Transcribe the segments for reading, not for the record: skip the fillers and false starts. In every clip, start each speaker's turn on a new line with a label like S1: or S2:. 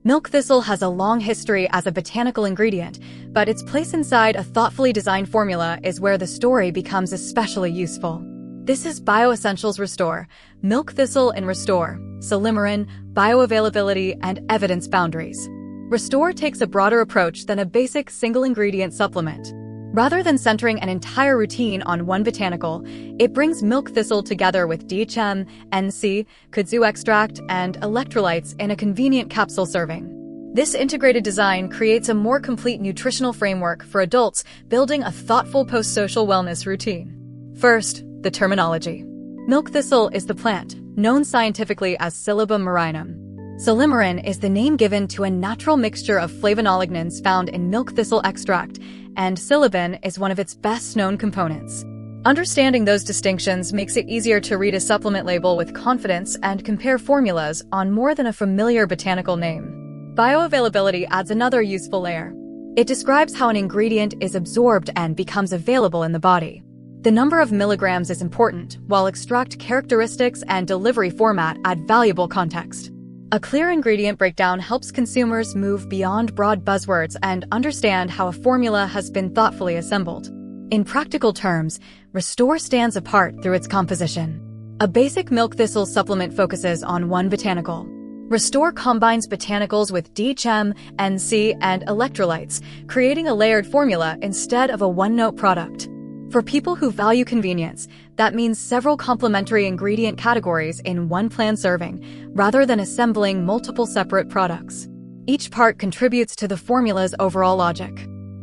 S1: Milk thistle has a long history as a botanical ingredient, but its place inside a thoughtfully designed formula is where the story becomes especially useful. This is BioEssentials RESTORE, milk thistle in RESTORE, Silymarin, bioavailability, and evidence boundaries. RESTORE takes a broader approach than a basic single-ingredient supplement. Rather than centering an entire routine on one botanical, it brings milk thistle together with DHM, NC, kudzu extract, and electrolytes in a convenient capsule serving. This integrated design creates a more complete nutritional framework for adults building a thoughtful post-social wellness routine. First, the terminology. Milk thistle is the plant, known scientifically as Silymarin. Silymarin is the name given to a natural mixture of flavonolignans found in milk thistle extract, and silybin is one of its best-known components. Understanding those distinctions makes it easier to read a supplement label with confidence and compare formulas on more than a familiar botanical name. Bioavailability adds another useful layer. It describes how an ingredient is absorbed and becomes available in the body. The number of milligrams is important, while extract characteristics and delivery format add valuable context. A clear ingredient breakdown helps consumers move beyond broad buzzwords and understand how a formula has been thoughtfully assembled. In practical terms, RESTORE stands apart through its composition. A basic milk thistle supplement focuses on one botanical. RESTORE combines botanicals with DHM, NC, and electrolytes, creating a layered formula instead of a one-note product. For people who value convenience, that means several complementary ingredient categories in one planned serving, rather than assembling multiple separate products. Each part contributes to the formula's overall logic.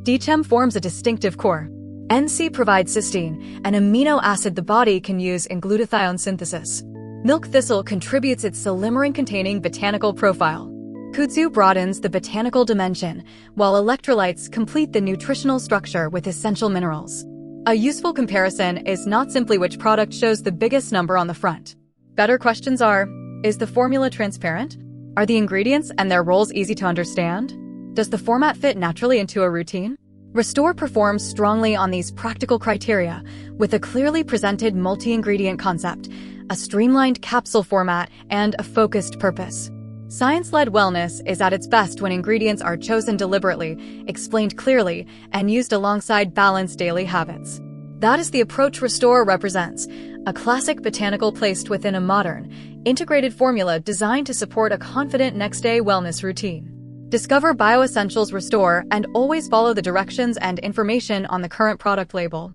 S1: DHM forms a distinctive core. NC provides cysteine, an amino acid the body can use in glutathione synthesis. Milk thistle contributes its silymarin-containing botanical profile. Kudzu broadens the botanical dimension, while electrolytes complete the nutritional structure with essential minerals. A useful comparison is not simply which product shows the biggest number on the front. Better questions are, is the formula transparent? Are the ingredients and their roles easy to understand? Does the format fit naturally into a routine? RESTORE performs strongly on these practical criteria, with a clearly presented multi-ingredient concept, a streamlined capsule format, and a focused purpose. Science-led wellness is at its best when ingredients are chosen deliberately, explained clearly, and used alongside balanced daily habits. That is the approach RESTORE represents, a classic botanical placed within a modern, integrated formula designed to support a confident next-day wellness routine. Discover BioEssentials RESTORE and always follow the directions and information on the current product label.